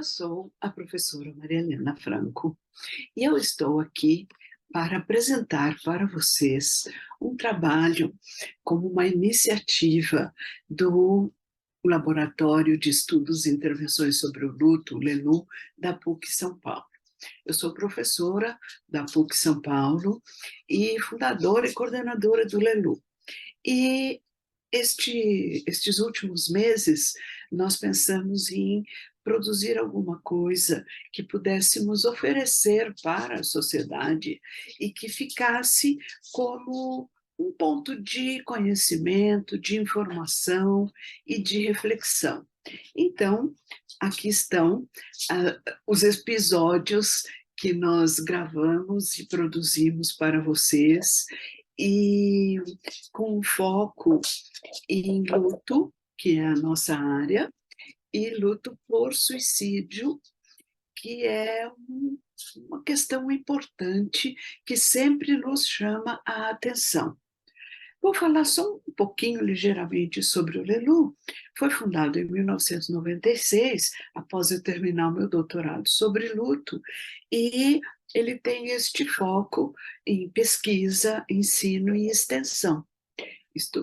sou a professora Maria Helena Franco e eu estou aqui para apresentar para vocês um trabalho como uma iniciativa do Laboratório de Estudos e Intervenções sobre o Luto, LELU, da PUC São Paulo. Eu sou professora da PUC São Paulo e fundadora e coordenadora do LELU. E estes últimos meses, nós pensamos em produzir alguma coisa que pudéssemos oferecer para a sociedade e que ficasse como um ponto de conhecimento, de informação e de reflexão. Então, aqui estão os episódios que nós gravamos e produzimos para vocês, e com foco em luto, que é a nossa área, e luto por suicídio, que é uma questão importante que sempre nos chama a atenção. Vou falar só um pouquinho, ligeiramente, sobre o LELU. Foi fundado em 1996, após eu terminar o meu doutorado sobre luto, e ele tem este foco em pesquisa, ensino e extensão.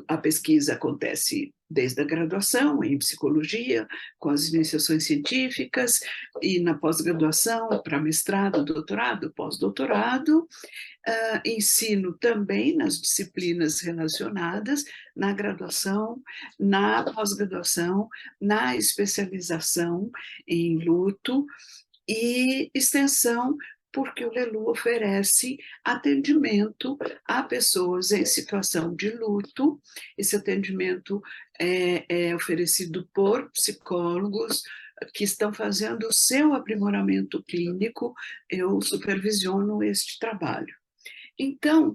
A pesquisa acontece desde a graduação, em psicologia, com as iniciações científicas, e na pós-graduação, para mestrado, doutorado, pós-doutorado. Ensino também nas disciplinas relacionadas, na graduação, na pós-graduação, na especialização em luto, e extensão, porque o LELU oferece atendimento a pessoas em situação de luto. Esse atendimento é oferecido por psicólogos que estão fazendo o seu aprimoramento clínico. Eu supervisiono este trabalho. Então,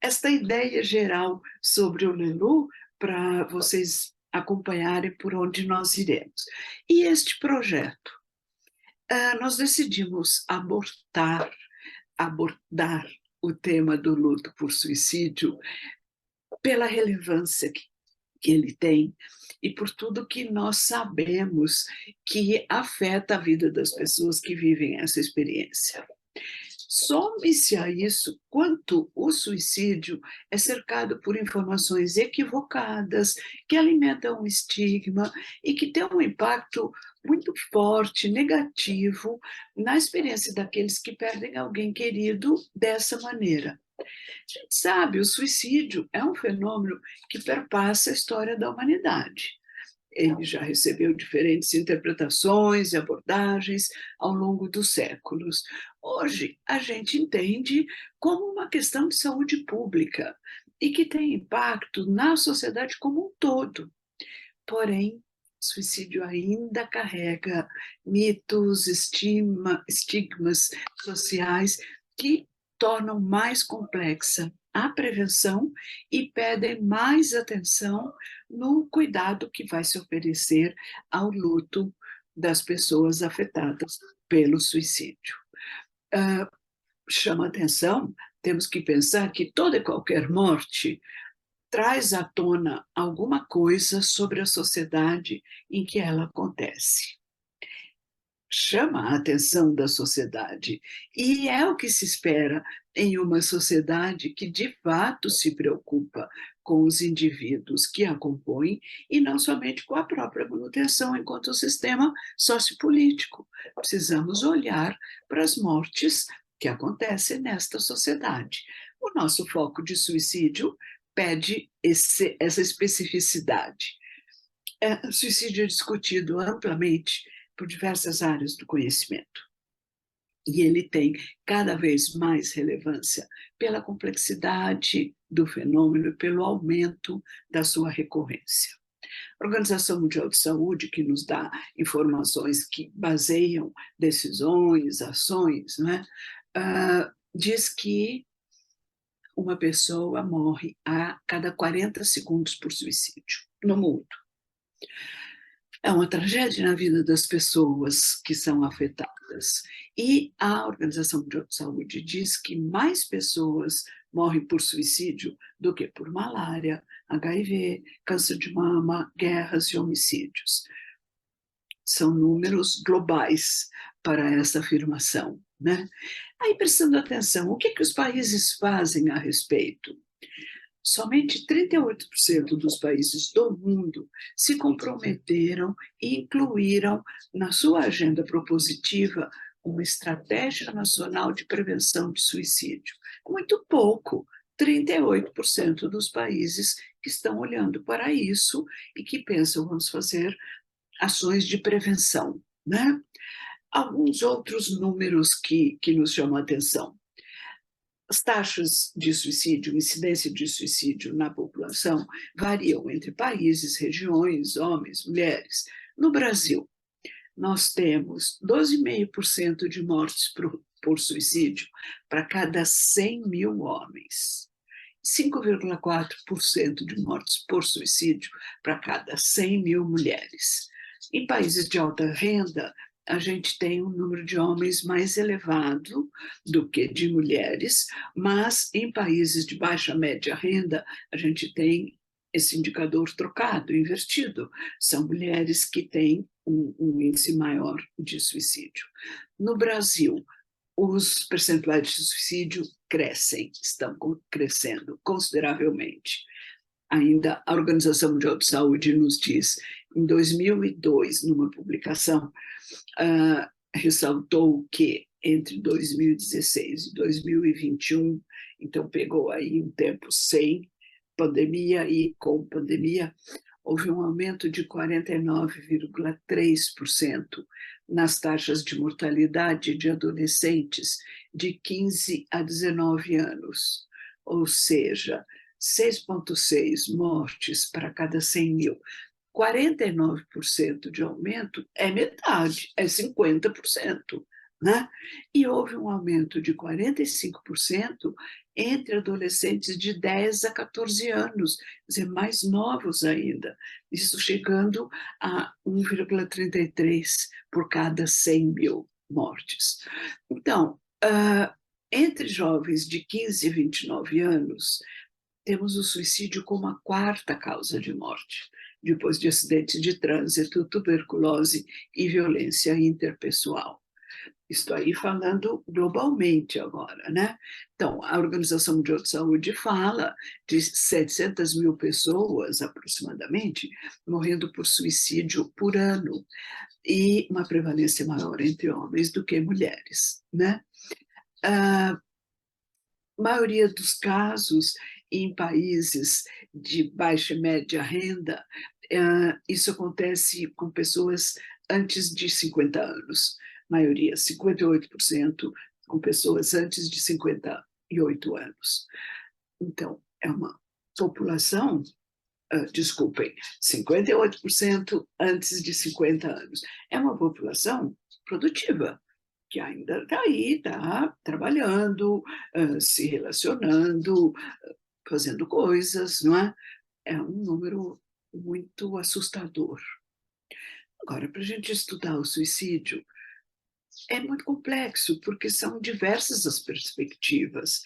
esta ideia geral sobre o LELU, para vocês acompanharem por onde nós iremos. E este projeto? Nós decidimos abordar o tema do luto por suicídio pela relevância que ele tem e por tudo que nós sabemos que afeta a vida das pessoas que vivem essa experiência. Some-se a isso quanto o suicídio é cercado por informações equivocadas, que alimentam um estigma e que tem um impacto muito forte, negativo, na experiência daqueles que perdem alguém querido dessa maneira. A gente sabe, o suicídio é um fenômeno que perpassa a história da humanidade. Ele já recebeu diferentes interpretações e abordagens ao longo dos séculos. Hoje, a gente entende como uma questão de saúde pública e que tem impacto na sociedade como um todo. Porém, o suicídio ainda carrega mitos, estigmas sociais que tornam mais complexa a prevenção e pedem mais atenção no cuidado que vai se oferecer ao luto das pessoas afetadas pelo suicídio. Chama atenção, temos que pensar que toda e qualquer morte traz à tona alguma coisa sobre a sociedade em que ela acontece. Chama a atenção da sociedade, e é o que se espera em uma sociedade que de fato se preocupa com os indivíduos que a compõem e não somente com a própria manutenção enquanto sistema sociopolítico. Precisamos olhar para as mortes que acontecem nesta sociedade. O nosso foco de suicídio pede essa especificidade. O suicídio é discutido amplamente por diversas áreas do conhecimento. E ele tem cada vez mais relevância pela complexidade do fenômeno e pelo aumento da sua recorrência. A Organização Mundial de Saúde, que nos dá informações que baseiam decisões, ações, né, diz que uma pessoa morre a cada 40 segundos por suicídio no mundo. É uma tragédia na vida das pessoas que são afetadas. E a Organização Mundial de Saúde diz que mais pessoas morrem por suicídio do que por malária, HIV, câncer de mama, guerras e homicídios. são números globais para essa afirmação, né? Aí, prestando atenção, o que os países fazem a respeito? Somente 38% dos países do mundo se comprometeram e incluíram na sua agenda propositiva uma estratégia nacional de prevenção de suicídio. Muito pouco, 38% dos países que estão olhando para isso e que pensam, vamos fazer ações de prevenção, né? Alguns outros números que nos chamam a atenção. As taxas de suicídio, incidência de suicídio na população variam entre países, regiões, homens, mulheres. No Brasil, nós temos 12,5% de mortes por suicídio para cada 100 mil homens, 5,4% de mortes por suicídio para cada 100 mil mulheres. Em países de alta renda, a gente tem um número de homens mais elevado do que de mulheres, mas em países de baixa média renda, a gente tem esse indicador trocado, invertido. São mulheres que têm um índice maior de suicídio. No Brasil, os percentuais de suicídio crescem, estão crescendo consideravelmente. Ainda a Organização Mundial de Saúde nos diz, em 2002, numa publicação, ressaltou que entre 2016 e 2021, então pegou aí um tempo sem pandemia e com pandemia, houve um aumento de 49,3% nas taxas de mortalidade de adolescentes de 15 a 19 anos, ou seja, 6,6 mortes para cada 100 mil. 49% de aumento é metade, é 50%, né? E houve um aumento de 45% entre adolescentes de 10 a 14 anos, quer dizer, mais novos ainda, isso chegando a 1,33 por cada 100 mil mortes. Então, entre jovens de 15 e 29 anos, temos o suicídio como a quarta causa de morte, depois de acidentes de trânsito, tuberculose e violência interpessoal. Estou aí falando globalmente agora, né? Então, a Organização Mundial de Saúde fala de 700 mil pessoas, aproximadamente, morrendo por suicídio por ano, e uma prevalência maior entre homens do que mulheres, né? A maioria dos casos em países de baixa e média renda, isso acontece com pessoas antes de 50 anos, maioria, 58% com pessoas antes de 58 anos. Então, é uma população, desculpem, 58% antes de 50 anos. É uma população produtiva, que ainda está aí, está trabalhando, se relacionando, fazendo coisas, não é? É um número muito assustador. Agora, para a gente estudar o suicídio, é muito complexo, porque são diversas as perspectivas.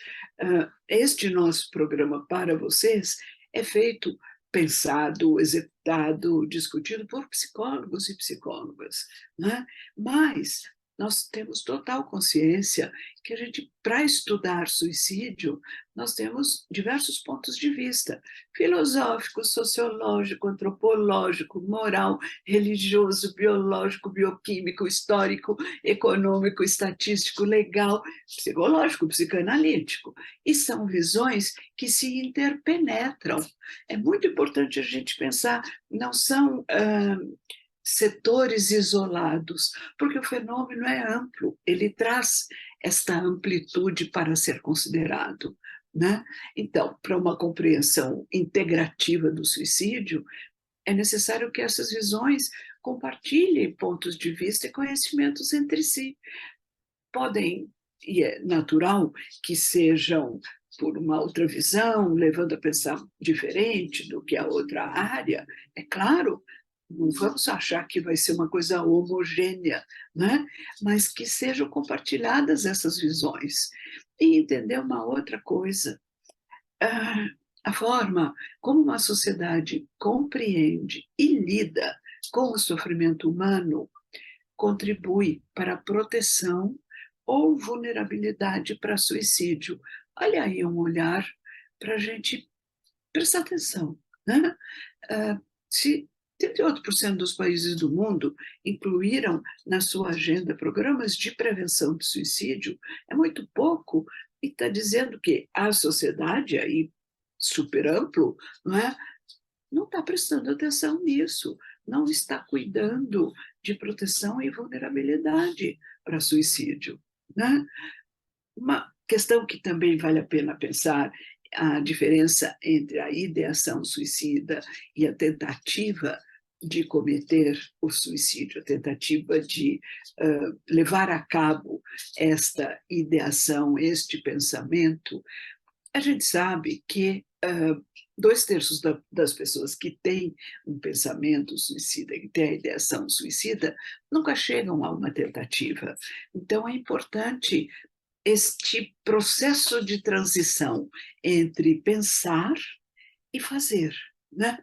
Este nosso programa para vocês é feito, pensado, executado, discutido por psicólogos e psicólogas, né? Mas nós temos total consciência que a gente, para estudar suicídio, nós temos diversos pontos de vista, filosófico, sociológico, antropológico, moral, religioso, biológico, bioquímico, histórico, econômico, estatístico, legal, psicológico, psicanalítico. E são visões que se interpenetram. É muito importante a gente pensar, não são setores isolados, porque o fenômeno é amplo, ele traz esta amplitude para ser considerado, né? Então, para uma compreensão integrativa do suicídio, é necessário que essas visões compartilhem pontos de vista e conhecimentos entre si. Podem, e é natural, que sejam por uma outra visão, levando a pensar diferente do que a outra área, é claro, não vamos achar que vai ser uma coisa homogênea, né? Mas que sejam compartilhadas essas visões. E entender uma outra coisa, a forma como uma sociedade compreende e lida com o sofrimento humano contribui para a proteção ou vulnerabilidade para suicídio. Olha aí um olhar para a gente prestar atenção, né? Se 38% dos países do mundo incluíram na sua agenda programas de prevenção de suicídio, é muito pouco, e está dizendo que a sociedade, aí super amplo, não está prestando atenção nisso, não está cuidando de proteção e vulnerabilidade para suicídio, né? Uma questão que também vale a pena pensar, a diferença entre a ideação suicida e a tentativa de cometer o suicídio, a tentativa de levar a cabo esta ideação, este pensamento. A gente sabe que 2/3 das pessoas que têm um pensamento suicida, que têm a ideação suicida, nunca chegam a uma tentativa. Então, é importante este processo de transição entre pensar e fazer, né?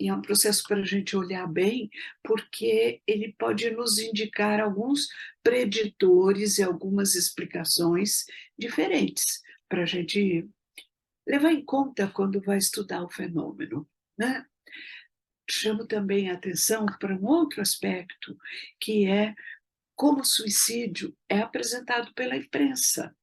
E é um processo para a gente olhar bem, porque ele pode nos indicar alguns preditores e algumas explicações diferentes para a gente levar em conta quando vai estudar o fenômeno, né? Chamo também a atenção para um outro aspecto, que é como o suicídio é apresentado pela imprensa,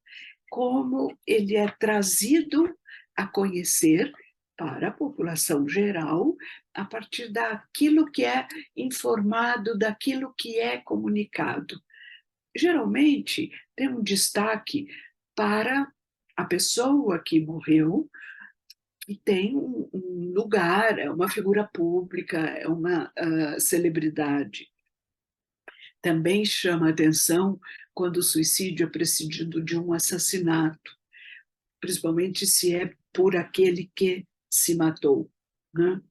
como ele é trazido a conhecer para a população geral a partir daquilo que é informado, daquilo que é comunicado. Geralmente, tem um destaque para a pessoa que morreu, que tem um lugar, é uma figura pública, é uma celebridade. Também chama atenção quando o suicídio é precedido de um assassinato, principalmente se é por aquele que se matou, né?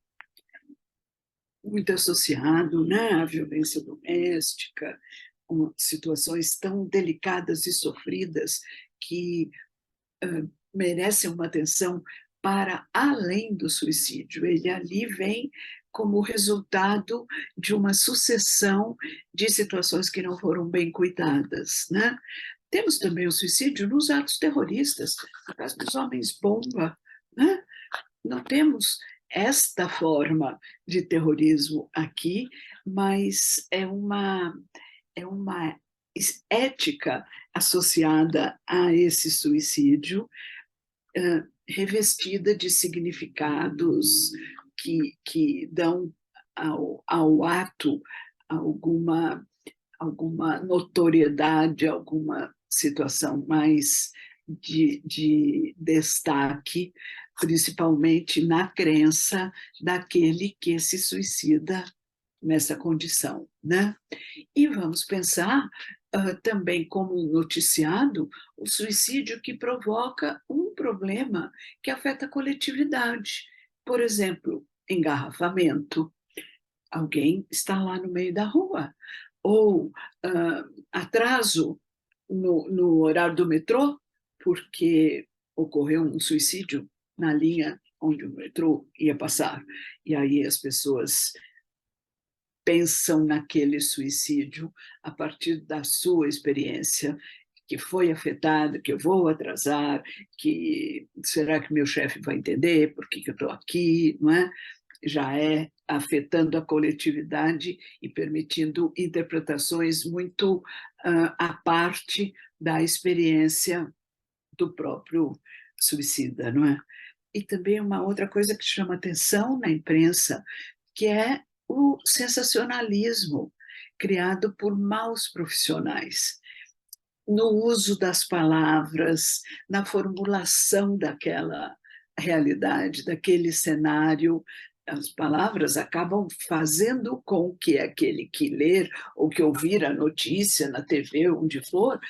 Muito associado, né, à violência doméstica, com situações tão delicadas e sofridas que merecem uma atenção para além do suicídio. Ele ali vem como resultado de uma sucessão de situações que não foram bem cuidadas, né? Temos também o suicídio nos atos terroristas, no caso dos homens-bomba, né? Não temos esta forma de terrorismo aqui, mas é uma ética associada a esse suicídio, revestida de significados que dão ao ato alguma notoriedade, alguma situação mais de destaque, principalmente na crença daquele que se suicida nessa condição, né? E vamos pensar também como noticiado o suicídio que provoca um problema que afeta a coletividade. Por exemplo, engarrafamento. Alguém está lá no meio da rua. Ou atraso no horário do metrô, porque ocorreu um suicídio na linha onde o metrô ia passar. E aí as pessoas pensam naquele suicídio a partir da sua experiência, que foi afetada, que eu vou atrasar, que será que meu chefe vai entender por que eu estou aqui, não é? Já é afetando a coletividade e permitindo interpretações muito à parte da experiência do próprio suicida, não é? E também uma outra coisa que chama atenção na imprensa, que é o sensacionalismo criado por maus profissionais, no uso das palavras, na formulação daquela realidade, daquele cenário. As palavras acabam fazendo com que aquele que ler ou que ouvir a notícia na TV, onde for,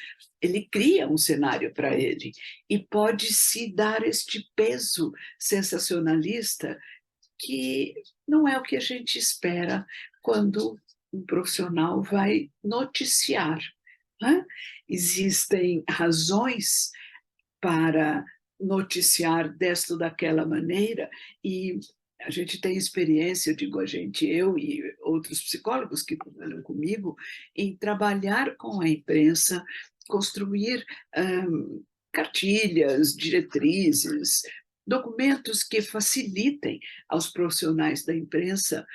ele cria um cenário para ele e pode se dar este peso sensacionalista que não é o que a gente espera quando um profissional vai noticiar, né? Existem razões para noticiar desta ou daquela maneira, e a gente tem experiência, eu digo a gente, eu e outros psicólogos que trabalham comigo, em trabalhar com a imprensa, construir cartilhas, diretrizes, documentos que facilitem aos profissionais da imprensa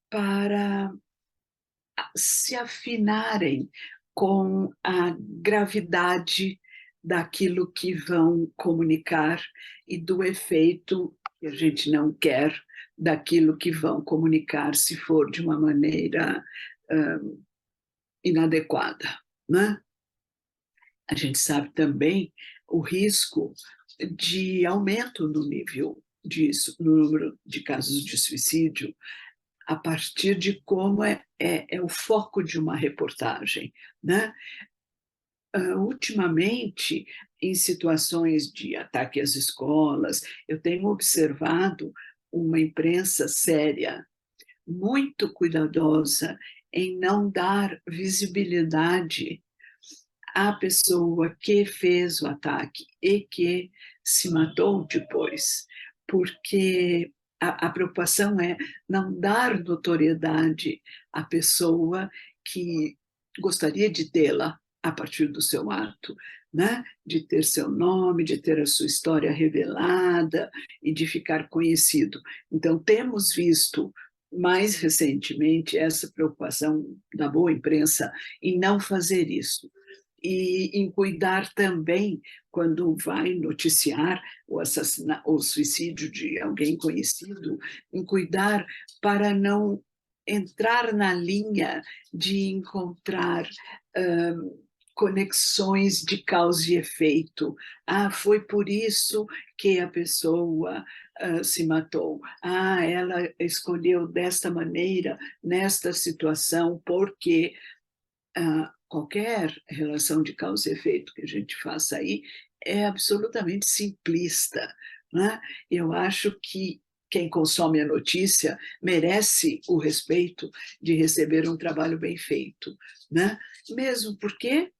para se afinarem com a gravidade daquilo que vão comunicar e do efeito que a gente não quer daquilo que vão comunicar se for de uma maneira inadequada, né? A gente sabe também o risco de aumento no no número de casos de suicídio a partir de como é o foco de uma reportagem, né? Ultimamente, em situações de ataque às escolas, eu tenho observado uma imprensa séria, muito cuidadosa em não dar visibilidade à pessoa que fez o ataque e que se matou depois, porque a preocupação é não dar notoriedade à pessoa que gostaria de tê-la a partir do seu ato, né? De ter seu nome, de ter a sua história revelada e de ficar conhecido. Então, temos visto mais recentemente essa preocupação da boa imprensa em não fazer isso e em cuidar também, quando vai noticiar o suicídio de alguém conhecido, em cuidar para não entrar na linha de encontrar conexões de causa e efeito. Ah, foi por isso que a pessoa se matou. Ah, ela escolheu desta maneira, nesta situação, porque qualquer relação de causa e efeito que a gente faça aí é absolutamente simplista, né? Eu acho que quem consome a notícia merece o respeito de receber um trabalho bem feito, né? Mesmo porque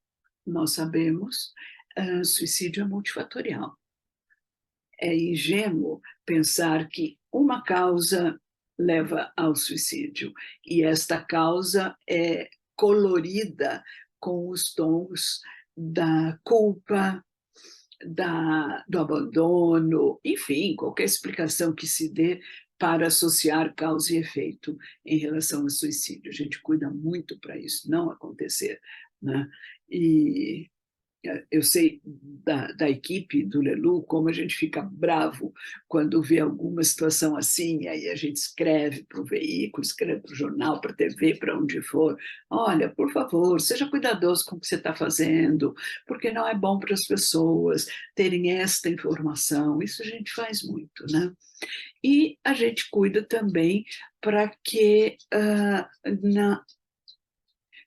nós sabemos, suicídio é multifatorial. É ingênuo pensar que uma causa leva ao suicídio e esta causa é colorida com os tons da culpa, do abandono, enfim, qualquer explicação que se dê para associar causa e efeito em relação ao suicídio. A gente cuida muito para isso não acontecer, né? E eu sei da equipe do Lelu como a gente fica bravo quando vê alguma situação assim, aí a gente escreve para o veículo, escreve para o jornal, para a TV, para onde for. Olha, por favor, seja cuidadoso com o que você está fazendo, porque não é bom para as pessoas terem esta informação. Isso a gente faz muito, né? E a gente cuida também para que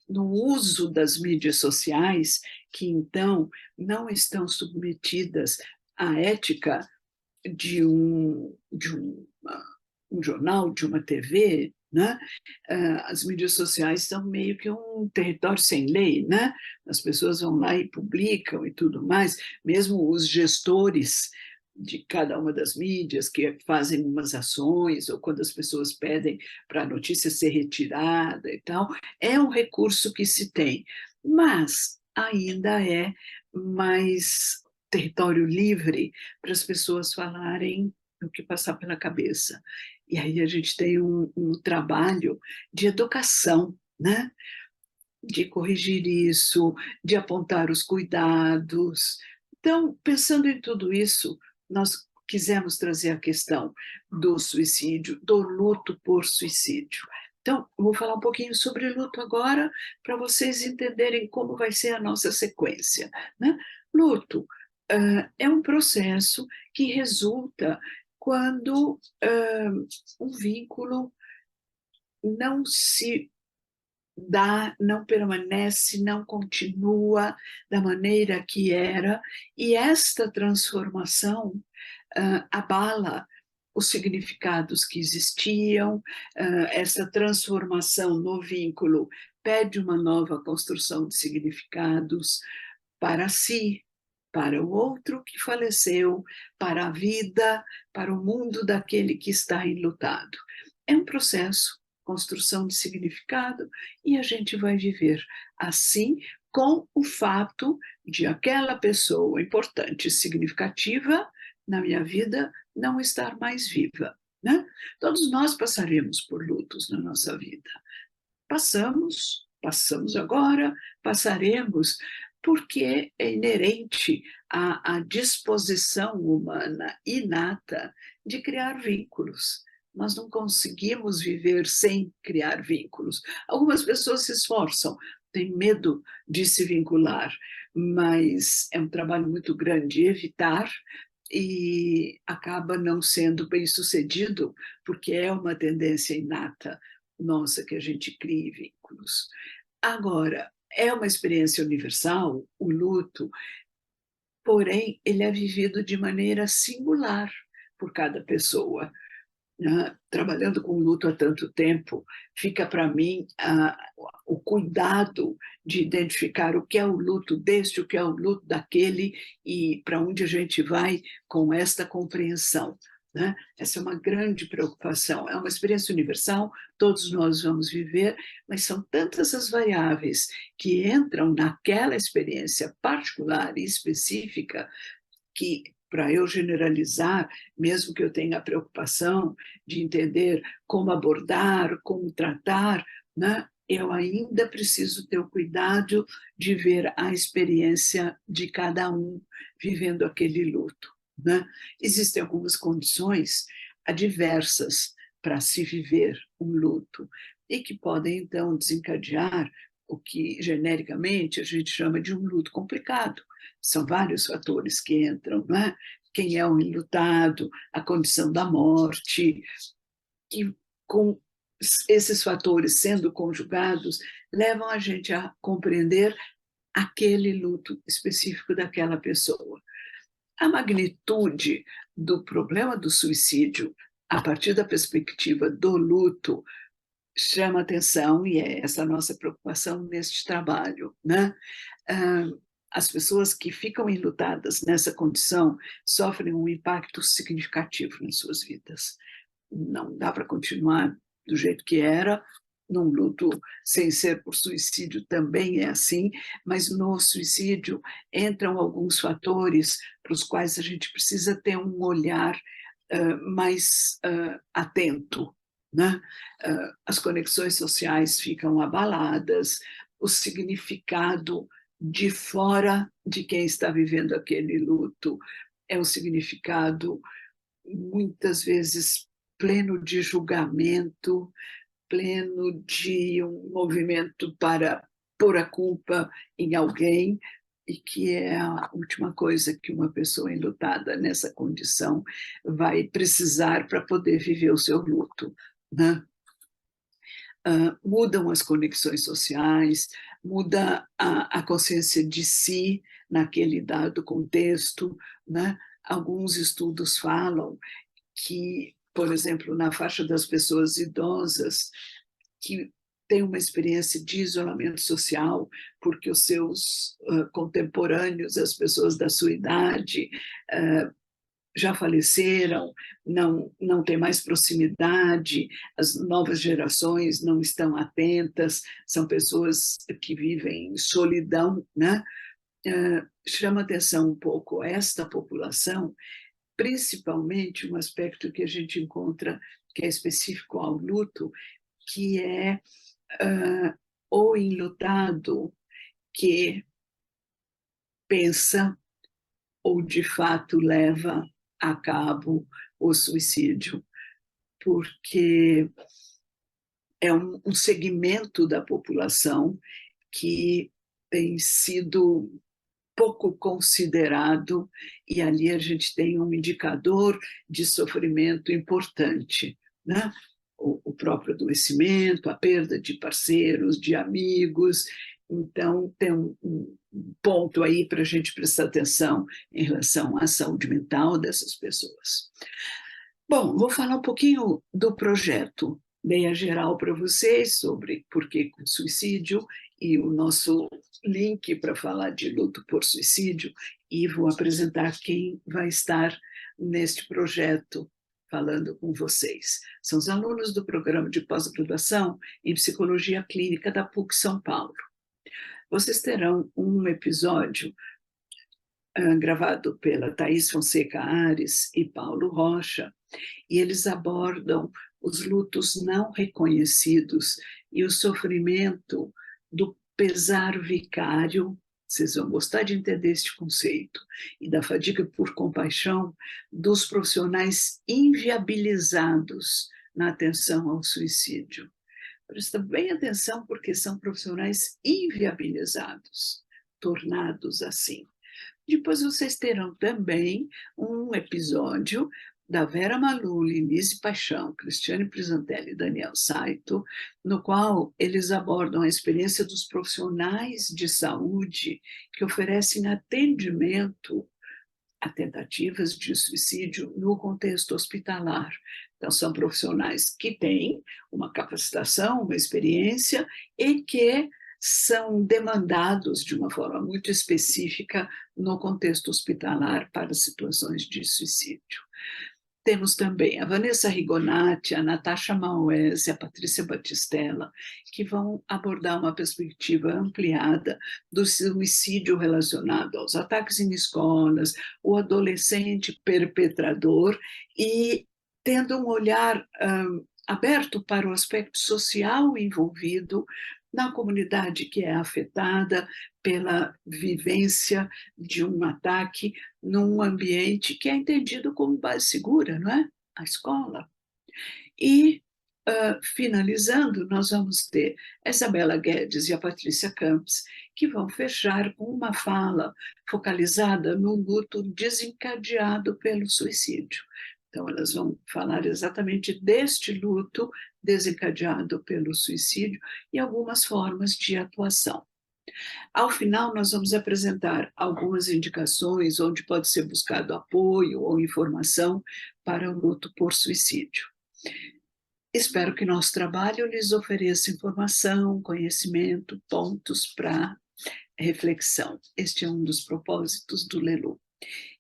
no uso das mídias sociais, que então não estão submetidas à ética de um jornal, de uma TV, né? As mídias sociais são meio que um território sem lei, né? As pessoas vão lá e publicam e tudo mais, mesmo os gestores de cada uma das mídias que fazem umas ações, ou quando as pessoas pedem para a notícia ser retirada e tal, é um recurso que se tem, mas ainda é mais território livre para as pessoas falarem o que passar pela cabeça. E aí a gente tem um trabalho de educação, né? De corrigir isso, de apontar os cuidados. Então, pensando em tudo isso, nós quisemos trazer a questão do suicídio, do luto por suicídio. Então, eu vou falar um pouquinho sobre luto agora, para vocês entenderem como vai ser a nossa sequência, né? Luto é um processo que resulta quando um vínculo não se dá, não permanece, não continua da maneira que era, e esta transformação abala os significados que existiam, essa transformação no vínculo pede uma nova construção de significados para si, para o outro que faleceu, para a vida, para o mundo daquele que está enlutado. É um processo construção de significado, e a gente vai viver assim, com o fato de aquela pessoa importante e significativa na minha vida não estar mais viva, né? Todos nós passaremos por lutos na nossa vida. Passamos agora, passaremos, porque é inerente à disposição humana inata de criar vínculos. Nós não conseguimos viver sem criar vínculos. Algumas pessoas se esforçam, têm medo de se vincular, mas é um trabalho muito grande evitar, e acaba não sendo bem-sucedido, porque é uma tendência inata nossa que a gente crie vínculos. Agora, é uma experiência universal, o luto, porém, ele é vivido de maneira singular por cada pessoa, né? Trabalhando com luto há tanto tempo, fica para mim o cuidado de identificar o que é o luto deste, o que é o luto daquele, e para onde a gente vai com esta compreensão, né? Essa é uma grande preocupação. É uma experiência universal, todos nós vamos viver, mas são tantas as variáveis que entram naquela experiência particular e específica que, para eu generalizar, mesmo que eu tenha a preocupação de entender como abordar, como tratar, né, eu ainda preciso ter o cuidado de ver a experiência de cada um vivendo aquele luto, né? Existem algumas condições adversas para se viver um luto e que podem, então, desencadear o que, genericamente, a gente chama de um luto complicado. São vários fatores que entram, não é? Quem é o enlutado, a condição da morte, e com esses fatores sendo conjugados, levam a gente a compreender aquele luto específico daquela pessoa. A magnitude do problema do suicídio, a partir da perspectiva do luto, chama atenção, e é essa a nossa preocupação neste trabalho, né? As pessoas que ficam enlutadas nessa condição sofrem um impacto significativo nas suas vidas. Não dá para continuar do jeito que era, num luto sem ser por suicídio também é assim, mas no suicídio entram alguns fatores para os quais a gente precisa ter um olhar mais atento, né? As conexões sociais ficam abaladas, o significado de fora de quem está vivendo aquele luto é um significado muitas vezes pleno de julgamento, pleno de um movimento para pôr a culpa em alguém, e que é a última coisa que uma pessoa enlutada nessa condição vai precisar para poder viver o seu luto, né? Mudam as conexões sociais, muda a consciência de si naquele dado contexto, né? Alguns estudos falam que, por exemplo, na faixa das pessoas idosas, que tem uma experiência de isolamento social, porque os seus contemporâneos, as pessoas da sua idade, já faleceram, não tem mais proximidade, as novas gerações não estão atentas, são pessoas que vivem em solidão, né? Chama atenção um pouco esta população, principalmente um aspecto que a gente encontra que é específico ao luto, que é o enlutado que pensa ou de fato leva a cabo o suicídio, porque é um segmento da população que tem sido pouco considerado, e ali a gente tem um indicador de sofrimento importante, né? O próprio adoecimento, a perda de parceiros, de amigos. Então, tem um ponto aí para a gente prestar atenção em relação à saúde mental dessas pessoas. Bom, vou falar um pouquinho do projeto. Dei a geral para vocês sobre por que suicídio e o nosso link para falar de luto por suicídio, e vou apresentar quem vai estar neste projeto falando com vocês. São os alunos do programa de pós-graduação em Psicologia Clínica da PUC São Paulo. Vocês terão um episódio gravado pela Thaís Fonseca Ares e Paulo Rocha, e eles abordam os lutos não reconhecidos e o sofrimento do pesar vicário. Vocês vão gostar de entender este conceito, e da fadiga por compaixão dos profissionais inviabilizados na atenção ao suicídio. Presta bem atenção, porque são profissionais inviabilizados, tornados assim. Depois vocês terão também um episódio da Vera Maluli, Lise Paixão, Cristiane Prisantelli e Daniel Saito, no qual eles abordam a experiência dos profissionais de saúde que oferecem atendimento a tentativas de suicídio no contexto hospitalar. Então, são profissionais que têm uma capacitação, uma experiência e que são demandados de uma forma muito específica no contexto hospitalar para situações de suicídio. Temos também a Vanessa Rigonati, a Natasha Maués e a Patrícia Batistella, que vão abordar uma perspectiva ampliada do suicídio relacionado aos ataques em escolas, o adolescente perpetrador, e tendo um olhar aberto para o aspecto social envolvido na comunidade que é afetada pela vivência de um ataque num ambiente que é entendido como base segura, não é? A escola. E, finalizando, nós vamos ter a Isabela Guedes e a Patrícia Campos, que vão fechar com uma fala focalizada no luto desencadeado pelo suicídio. Então, elas vão falar exatamente deste luto desencadeado pelo suicídio e algumas formas de atuação. Ao final, nós vamos apresentar algumas indicações onde pode ser buscado apoio ou informação para o luto por suicídio. Espero que nosso trabalho lhes ofereça informação, conhecimento, pontos para reflexão. Este é um dos propósitos do LELU.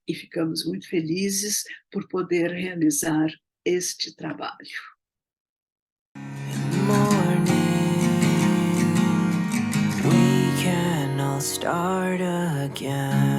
E ficamos muito felizes por poder realizar este trabalho. Start again.